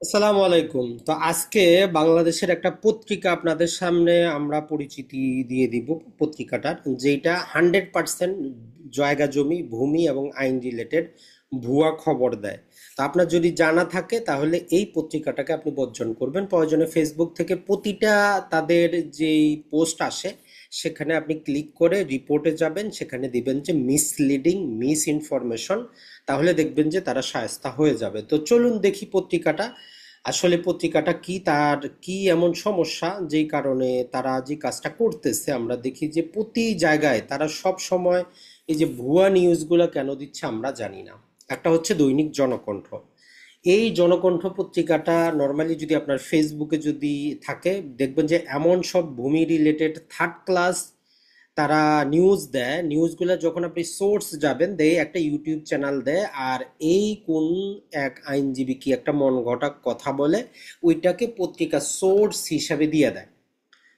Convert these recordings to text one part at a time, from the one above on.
আসসালামু আলাইকুম। তো আজকে বাংলাদেশের একটা পত্রিকা আপনাদের সামনে আমরা পরিচিতি দিয়ে দিব। পত্রিকাটার যেটা 100% জায়গা জমি ভূমি এবং আইন রিলেটেড ভুয়া খবর দেয়। তো আপনার যদি জানা থাকে তাহলে এই পত্রিকাটাকে আপনি বর্জন করবেন। প্রয়োজনে ফেসবুক থেকে প্রতিটা তাদের যেই পোস্ট আসে সেখানে আপনি ক্লিক করে রিপোর্টে যাবেন, সেখানে দিবেন যে মিসলিডিং মিস ইনফরমেশন। তাহলে দেখবেন যে তারা শায়েস্তা হয়ে যাবে। তো চলুন দেখি পত্রিকাটা আসলে পত্রিকাটা কি, তার কি এমন সমস্যা যেই কারণে তারা যে কাজটা করতেছে। আমরা দেখি যে প্রতি জায়গায় তারা সব সময় এই যে ভুয়া নিউজগুলো কেন দিচ্ছে আমরা জানি না। একটা হচ্ছে দৈনিক জনকণ্ঠ। এই জনকণ্ঠ পত্রিকাটা নর্মালি যদি আপনার ফেসবুকে যদি থাকে দেখবেন যে এমন সব ভূমি রিলেটেড থার্ড ক্লাস তারা নিউজ দেয়। নিউজগুলো যখন আপনি সোর্স যাবেন দেয় একটা ইউটিউব চ্যানেল দেয়, আর এই কোন এক আইনজীবী কি একটা মন গড়া কথা বলে ওইটাকে পত্রিকা সোর্স হিসাবে দিয়ে দেয়।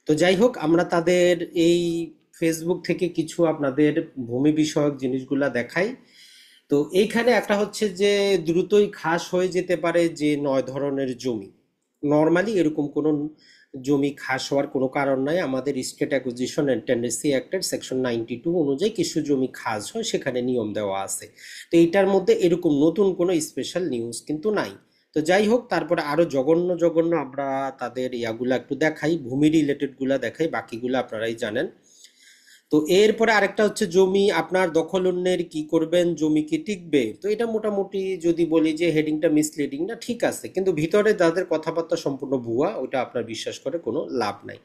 তো যাই হোক, আমরা তাদের এই ফেসবুক থেকে কিছু আপনাদের ভূমি বিষয়ক জিনিসগুলা দেখাই। তো এইখানে একটা হচ্ছে যে দ্রুতই খাস হয়ে যেতে পারে যে 9 ধরনের জমি। নর্মালি এরকম কোনো জমি খাস হওয়ার কোনো কারণ নাই। আমাদের স্টেট অ্যাকুইজিশন অ্যান্ড টেন্ডেন্সি অ্যাক্টের সেকশন 92 অনুযায়ী কিছু জমি খাস হয়, সেখানে নিয়ম দেওয়া আছে। তো এইটার মধ্যে এরকম নতুন কোনো স্পেশাল নিউজ কিন্তু নাই। তো যাই হোক, তারপরে আরো জঘন্য জঘন্য আমরা তাদের ইয়াগুলা একটু দেখাই, ভূমি রিলেটেড গুলা দেখাই, বাকিগুলো আপনারাই জানেন। তো এরপরে আরেকটা হচ্ছে জমি আপনার দখল অন্যের কি করবেন, জমি কি টিকবে। তো এটা মোটামুটি যদি বলি যে হেডিংটা মিসলিডিং না, ঠিক আছে, কিন্তু ভিতরে যাদের কথাবার্তা সম্পূর্ণ ভুয়া, ওটা আপনার বিশ্বাস করে কোনো লাভ নাই।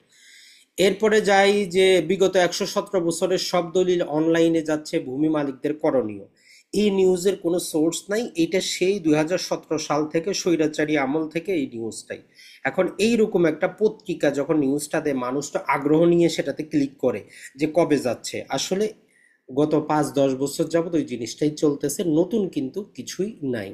এরপরে যাই যে বিগত 117 বছরের সব দলিল অনলাইনে যাচ্ছে, ভূমি মালিকদের করণীয়। এই নিউজের কোনো সোর্স নাই, এটা সেই 2017 সাল থেকে স্বৈরাচারী আমল থেকে এই নিউজটাই। এখন এই রকম একটা পত্রিকা যখন নিউজটা দেয়, মানুষ তো আগ্রহ নিয়ে সেটাতে ক্লিক করে যে কবে যাচ্ছে। আসলে গত 5-10 বছর যাবত ওই জিনিসটাই চলতেছে, নতুন কিন্তু কিছুই নাই।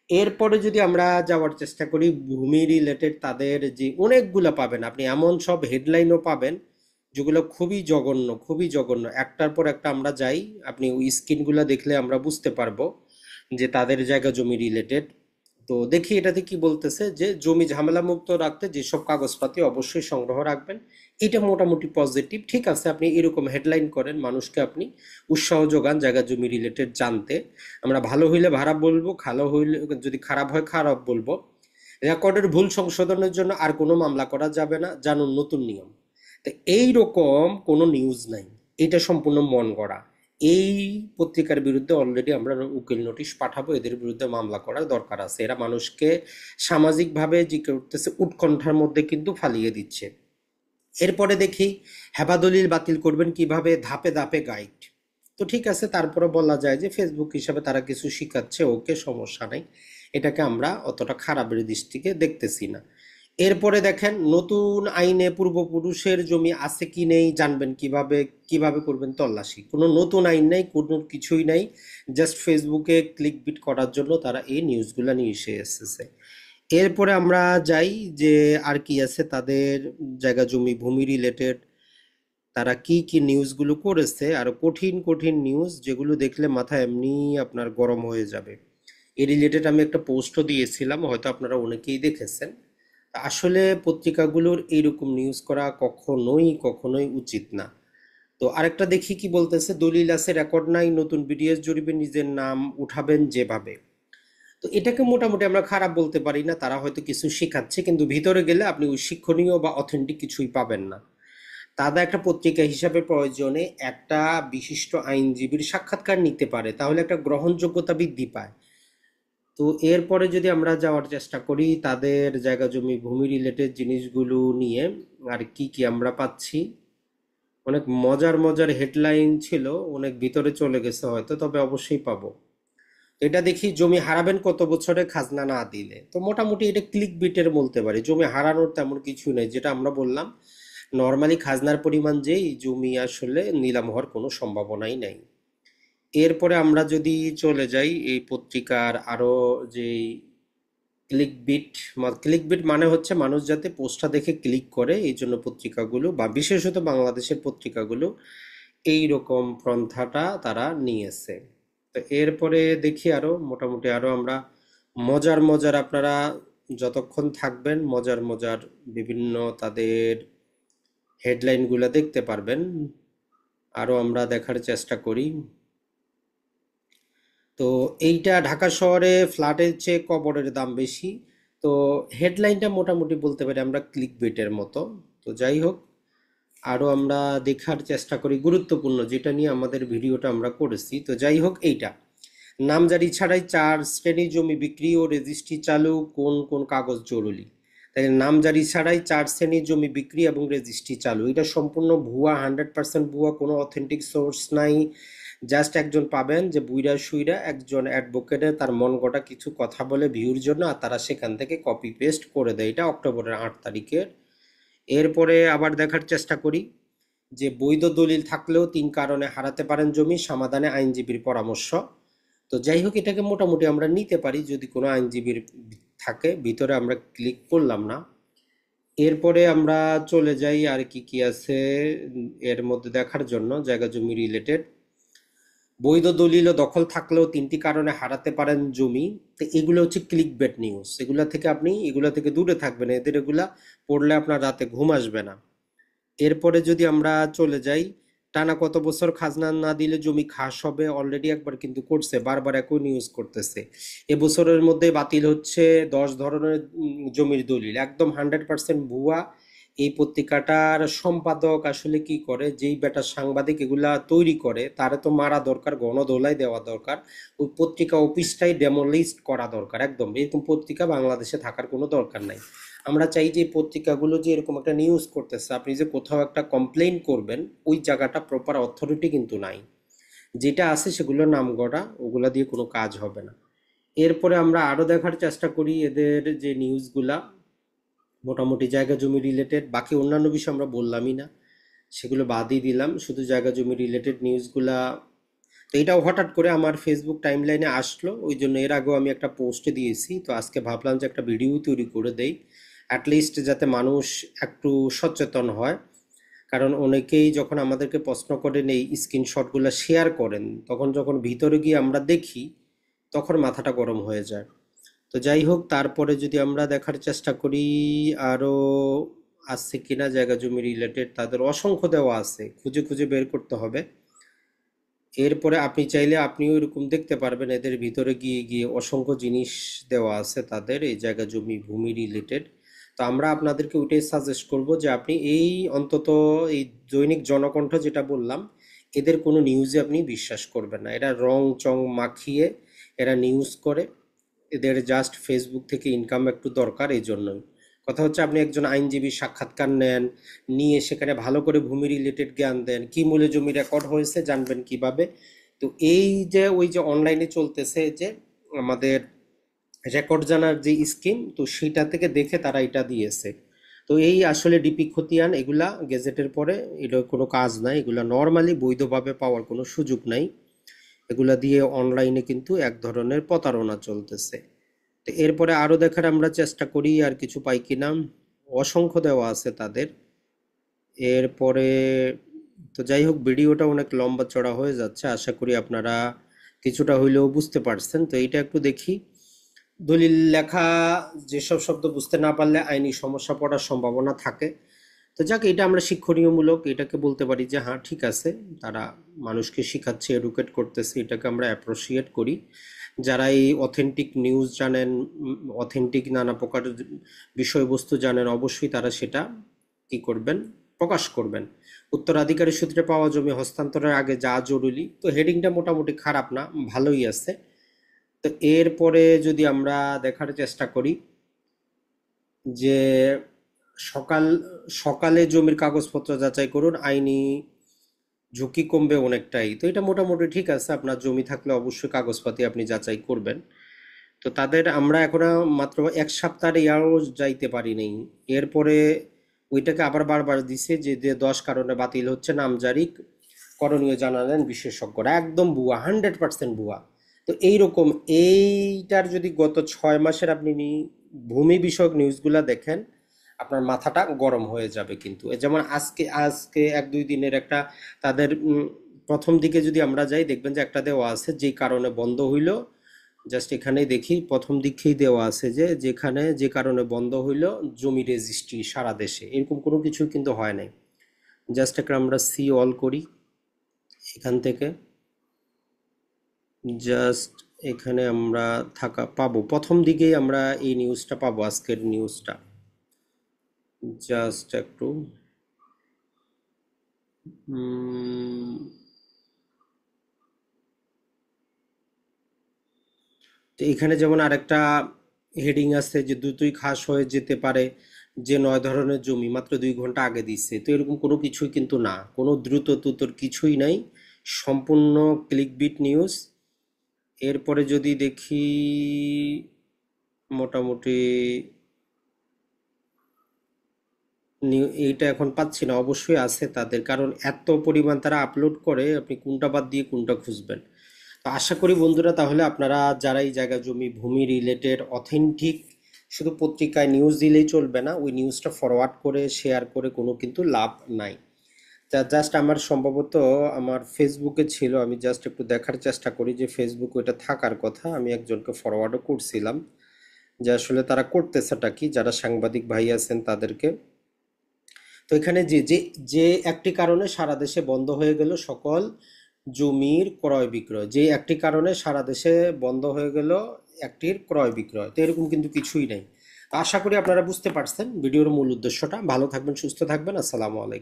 এরপরে যদি আমরা যাওয়ার চেষ্টা করি ভূমি রিলেটেড, তাদের যে অনেকগুলো পাবেন আপনি, এমন সব হেডলাইনও পাবেন যেগুলো খুবই জঘন্য, খুবই জঘন্য, একটার পর একটা আমরা যাই। আপনি ওই স্ক্রিনগুলো দেখলে আমরা বুঝতে পারবো যে তাদের জায়গা জমি রিলেটেড। তো দেখি এটাতে কি বলতেছে যে জমি ঝামেলা মুক্ত রাখতে যেসব কাগজপাতি অবশ্যই সংগ্রহ রাখবেন। এটা মোটামুটি পজিটিভ, ঠিক আছে। আপনি এরকম হেডলাইন করেন, মানুষকে আপনি উৎসাহ যোগান জায়গা জমি রিলেটেড জানতে। আমরা ভালো হইলে ভাড়া বলবো, ভালো হইলে, যদি খারাপ হয় খারাপ বলবো। রেকর্ডের ভুল সংশোধনের জন্য আর কোনো মামলা করা যাবে না, জানুন নতুন নিয়ম। তো এইরকম কোনো নিউজ নাই, এটা সম্পূর্ণ মন গড়া। এই পত্রিকার বিরুদ্ধে অলরেডি আমরা উকিল নোটিশ পাঠাবো, এদের বিরুদ্ধে মামলা করার দরকার আছে। এরা মানুষকে সামাজিকভাবে যে করতেছে উৎকণ্ঠার মধ্যে কিন্তু ফালিয়ে দিচ্ছে। এরপরে দেখি হেবাদলিল বাতিল করবেন কিভাবে, ধাপে ধাপে গাইড। তো ঠিক আছে, তারপরে বলা যায় যে ফেসবুক হিসাবে তারা কিছু শিখাচ্ছে, ওকে, সমস্যা নাই। এটাকে আমরা অতটা খারাপের দৃষ্টিকে দেখতেছি না। এরপরে দেখেন নতুন আইনে পূর্বপুরুষের জমি আছে কি নেই জানবেন কিভাবে, কিভাবে করবেন তল্লাশি। কোনো নতুন আইন নাই, কোনো কিছুই নাই, জাস্ট ফেসবুকে ক্লিক বিট করার জন্য তারা এই নিউজগুলো নিয়ে এসেছে। এরপরে আমরা যাই যে আর কি আছে তাদের জায়গা জমি ভূমি রিলেটেড, তারা কি কি নিউজগুলো করেছে, আরো কঠিন কঠিন নিউজ যেগুলো দেখলে মাথা এমনি আপনার গরম হয়ে যাবে। এই রিলেটেড আমি একটা পোস্টও দিয়েছিলাম, হয়তো আপনারা অনেকেই দেখেছেন। আসলে পত্রিকাগুলোর এইরকম নিউজ করা কখনোই কখনোই উচিত না। তো আরেকটা দেখি কি বলতেছে, দলিল আছে রেকর্ড নাই, নতুন বিডিএস জরিপে নিজের নাম উঠাবেন যেভাবে। তো এটাকে মোটামুটি আমরা খারাপ বলতে পারি না, তারা হয়তো কিছু শেখাচ্ছে, কিন্তু ভিতরে গেলে আপনি ওই শিক্ষণীয় বা অথেন্টিক কিছুই পাবেন না। তারা একটা পত্রিকা হিসাবে প্রয়োজনে একটা বিশিষ্ট আইনজীবীর সাক্ষাৎকার নিতে পারে, তাহলে একটা গ্রহণযোগ্যতা বৃদ্ধি পায়। তো এরপরে যদি আমরা যাওয়ার চেষ্টা করি তাদের জায়গা জমি ভূমি রিলেটেড জিনিসগুলো নিয়ে, আর কি কি আমরা পাচ্ছি। অনেক মজার মজার হেডলাইন ছিল, অনেক ভিতরে চলে গেছে হয়তো, তবে অবশ্যই পাবো। এটা দেখি জমি হারাবেন কত বছরে খাজনা না দিলে। তো মোটামুটি এটা ক্লিক বিটের বলতে পারি, জমি হারানোর তেমন কিছু নেই, যেটা আমরা বললাম নর্মালি খাজনার পরিমাণ যেই, জমি আসলে নিলাম হওয়ার কোনো সম্ভাবনাই নাই। এরপরে আমরা যদি চলে যাই এই পত্রিকার আরো যে ক্লিক বিট, ক্লিক বিট মানে হচ্ছে মানুষ যাতে পোস্টটা দেখে ক্লিক করে, এই জন্য পত্রিকাগুলো বা বিশেষত বাংলাদেশের পত্রিকাগুলো এই রকম পন্থাটা তারা নিয়েছে। তো এরপরে দেখি আরো মোটামুটি আরো আমরা মজার মজার, আপনারা যতক্ষণ থাকবেন মজার মজার বিভিন্ন তাদের হেডলাইনগুলো দেখতে পারবেন। আরও আমরা দেখার চেষ্টা করি। তো এইটা ঢাকা শহরে ফ্ল্যাটের চেয়ে কবরের দাম বেশি। তো হেডলাইনটা মোটামুটি বলতে পারি আমরা ক্লিক বেটের মতো। তো যাই হোক, আরও আমরা দেখার চেষ্টা করি গুরুত্বপূর্ণ যেটা নিয়ে আমাদের ভিডিওটা আমরা করেছি। তো যাই হোক, এইটা নামজারি ছাড়াই 4 শ্রেণী জমি বিক্রি ও রেজিস্ট্রি চালু, কোন কোন কাগজ জরুরি। তাই নামজারি ছাড়াই 4 শ্রেণী জমি বিক্রি এবং রেজিস্ট্রি চালু, এটা সম্পূর্ণ ভুয়া, 100% ভুয়া, কোনো অথেন্টিক সোর্স নাই। জাস্ট একজন পাবেন যে বুইরা সুইরা একজন অ্যাডভোকেটে তার মন গড়া কিছু কথা বলে ভিউর জন্য, আর তারা সেখান থেকে কপি পেস্ট করে দেয়। এটা অক্টোবরের 8 তারিখের। এরপরে আবার দেখার চেষ্টা করি যে বৈধ দলিল থাকলেও 3 কারণে হারাতে পারেন জমি, সমাধানে আইনজীবীর পরামর্শ। তো যাই হোক, এটাকে মোটামুটি আমরা নিতে পারি যদি কোনো আইনজীবীর থাকে। ভিতরে আমরা ক্লিক করলাম না। এরপরে আমরা চলে যাই আর কি কি আছে এর মধ্যে দেখার জন্য। জায়গা জমি রিলেটেড বৈধ দলিল ও দখল থাকলেও 3টি কারণে হারাতে পারেন জমি। তো এগুলো হচ্ছে ক্লিক বেট নিউজ, এগুলা থেকে দূরে থাকবেন, এদের এগুলা পড়লে আপনার রাতে ঘুম আসবে না। এরপরে যদি আমরা চলে যাই, টানা কত বছর খাজনা না দিলে জমি খাস হবে, অলরেডি একবার কিন্তু করছে, বারবার একই নিউজ করতেছে। এবছরের মধ্যে বাতিল হচ্ছে 10 ধরনের জমির দলিল, একদম 100% ভুয়া। এই পত্রিকাটার সম্পাদক আসলে কি করে, যেই বেটা সাংবাদিক এগুলা তৈরি করে তারে তো মারা দরকার, গণধোলাই দেওয়া দরকার, ওই পত্রিকা অফিসটাই ডেমোলিস্ট করা দরকার। একদম এরকম পত্রিকা বাংলাদেশে থাকার কোনো দরকার নাই। আমরা চাই যে পত্রিকাগুলো যে এরকম একটা নিউজ করতেছে, আপনি যে কোথাও একটা কমপ্লেইন করবেন ওই জায়গাটা প্রপার অথরিটি কিন্তু নাই, যেটা আছে সেগুলো নাম গড়া, ওগুলা দিয়ে কোনো কাজ হবে না। এরপরে আমরা আরো দেখার চেষ্টা করি এদের যে নিউজগুলা মোটামুটি জায়গা জমি রিলেটেড, বাকি অন্যান্য বিষয় আমরা বললামই না, সেগুলো বাদই দিলাম, শুধু জায়গা জমি রিলেটেড নিউজগুলা। তো এটাও হঠাৎ করে আমার ফেসবুক টাইমলাইনে আসলো, ওই জন্য এর আগেও আমি একটা পোস্ট দিয়েছি, তো আজকে ভাবলাম যে একটা ভিডিও তৈরি করে দেই, অ্যাটলিস্ট যাতে মানুষ একটু সচেতন হয়। কারণ অনেকেই যখন আমাদেরকে প্রশ্ন করেন এই স্ক্রিনশটগুলো শেয়ার করেন, তখন যখন ভিতরে গিয়ে আমরা দেখি তখন মাথাটা গরম হয়ে যায়। তো যাই হোক, তারপরে যদি আমরা দেখার চেষ্টা করি আরও আছে কিনা জায়গা জমি রিলেটেড, তাদের অসংখ্য দেওয়া আছে, খুঁজে খুঁজে বের করতে হবে। এরপরে আপনি চাইলে আপনিও এরকম দেখতে পারবেন, এদের ভিতরে গিয়ে গিয়ে অসংখ্য জিনিস দেওয়া আছে তাদের এই জায়গা জমি ভূমি রিলেটেড। তো আমরা আপনাদেরকে ওইটাই সাজেস্ট করব যে আপনি এই অন্তত এই দৈনিক জনকণ্ঠ যেটা বললাম, এদের কোনো নিউজে আপনি বিশ্বাস করবেন না, এরা রং চং মাখিয়ে এরা নিউজ করে, এদের জাস্ট ফেসবুক থেকে ইনকাম একটু দরকার, এই জন্যই। কথা হচ্ছে আপনি একজন আইনজীবীর সাক্ষাৎকার নেন, নিয়ে সেখানে ভালো করে ভূমি রিলেটেড জ্ঞান দেন, কি মূল্যে জমি রেকর্ড হয়েছে জানবেন কিভাবে। তো এই যে ওই যে অনলাইনে চলতেছে যে আমাদের রেকর্ড জানার যে স্কিম, তো সেটা থেকে দেখে তারা এটা দিয়েছে। তো এই আসলে ডিপি খতিয়ান এগুলা গেজেটের পরে এটা কোনো কাজ নাই, এগুলা নর্মালি বৈধভাবে পাওয়ার কোনো সুযোগ নাই, এগুলা দিয়ে অনলাইনে কিন্তু এক ধরনের প্রতারণা চলতেছে। তো এরপরে আরো দেখার আমরা চেষ্টা করি আর কিছু পাই কিনা, অসংখ্য দেওয়া আছে তাদের। এরপরে তো যাই হোক, ভিডিওটা অনেক লম্বা চড়া হয়ে যাচ্ছে, আশা করি আপনারা কিছুটা হইলেও বুঝতে পারছেন। তো এইটা একটু দেখি, দলিল লেখা যেসব শব্দ বুঝতে না পারলে আইনি সমস্যা পড়ার সম্ভাবনা থাকে। তো যাক, এটা আমরা শিক্ষণীয়মূলক, এটাকে বলতে পারি যে হ্যাঁ ঠিক আছে, তারা মানুষকে শিখাচ্ছে, এডুকেট করতেছে, এটাকে আমরা অ্যাপ্রিসিয়েট করি। যারা এই অথেন্টিক নিউজ জানেন, অথেন্টিক নানা প্রকার বিষয়বস্তু জানেন, অবশ্যই তারা সেটা কি করবেন, প্রকাশ করবেন। উত্তরাধিকারী সূত্রে পাওয়া জমি হস্তান্তরের আগে যা জরুরি, তো হেডিংটা মোটামুটি খারাপ না, ভালোই আছে। তো এরপরে যদি আমরা দেখার চেষ্টা করি যে সকাল সকালে জমির কাগজপত্র যাচাই করুন, আইনি ঝুঁকি কমবে অনেকটাই। তো এটা মোটামুটি ঠিক আছে, আপনার জমি থাকলে অবশ্যই কাগজপাতি আপনি যাচাই করবেন। তো তাদের আমরা এখন মাত্র 1 সপ্তাহের ইয়ারও যাইতে পারি নাই। এরপরে ওইটাকে আবার বারবার দিছে যে 10 কারণে বাতিল হচ্ছে নামজারি, করণীয় জানালেন বিশেষজ্ঞরা, একদম ভুয়া, 100% ভুয়া। তো এইরকম এইটার যদি গত 6 মাসের আপনি ভূমি বিষয়ক নিউজগুলা দেখেন, আপনার মাথাটা গরম হয়ে যাবে। কিন্তু যেমন আজকে আজকে 1-2 দিনের একটা তাদের প্রথম দিকে যদি আমরা যাই দেখবেন যে একটা দেওয়া আছে যেই কারণে বন্ধ হইল জাস্ট এখানেই দেখি প্রথম দিকেই দেওয়া আছে যে যেখানে যে কারণে বন্ধ হইল জমি রেজিস্ট্রি সারা দেশে, এরকম কোনো কিছু কিন্তু হয় নাই। জাস্ট একটা আমরা সি অল করি এখান থেকে, জাস্ট এখানে আমরা থাকা পাবো, প্রথম দিকেই আমরা এই নিউজটা পাবো, আজকের নিউজটা। জাস্ট একটু উম, তো এখানে যেমন আরেকটা হেডিং আছে যে দ্রুতই খাস হয়ে যেতে পারে, যে 9 ধরনের জমি মাত্র 2 ঘন্টা আগে দিচ্ছে। তো এরকম কোনো কিছুই কিন্তু না, কোনো দ্রুত তুতর কিছুই নাই, সম্পূর্ণ ক্লিকবিট নিউজ। এরপরে যদি দেখি মোটামুটি এইটা এখন পাচ্ছি না, অবশ্যই আছে তাদের, কারণ এত পরিমাণ তারা আপলোড করে, আপনি কোনটা বাদ দিয়ে কোনটা খুঁজবেন। তো আশা করি বন্ধুরা, তাহলে আপনারা যারা এই জায়গা জমি ভূমি রিলেটেড অথেন্টিক, শুধু পত্রিকায় নিউজ দিলেই চলবে না, ওই নিউজটা ফরওয়ার্ড করে শেয়ার করে কোনো কিন্তু লাভ নাই। তা জাস্ট আমার সম্ভবত আমার ফেসবুকে ছিল, আমি জাস্ট একটু দেখার চেষ্টা করি যে ফেসবুক ওইটা থাকার কথা, আমি একজনকে ফরওয়ার্ডও করছিলাম যে আসলে তারা করতেছেটা কি, যারা সাংবাদিক ভাই আছেন তাদেরকে। তো এখানে যে যে যে একটি কারণে সারা দেশে বন্ধ হয়ে গেল সকল জমির ক্রয় বিক্রয়, যে একটি কারণে সারা দেশে বন্ধ হয়ে গেল একটির ক্রয় বিক্রয়, তো এরকম কিন্তু কিছুই নাই। তো আশা করি আপনারা বুঝতে পারছেন ভিডিওর মূল উদ্দেশ্যটা। ভালো থাকবেন, সুস্থ থাকবেন, আসসালামু আলাইকুম।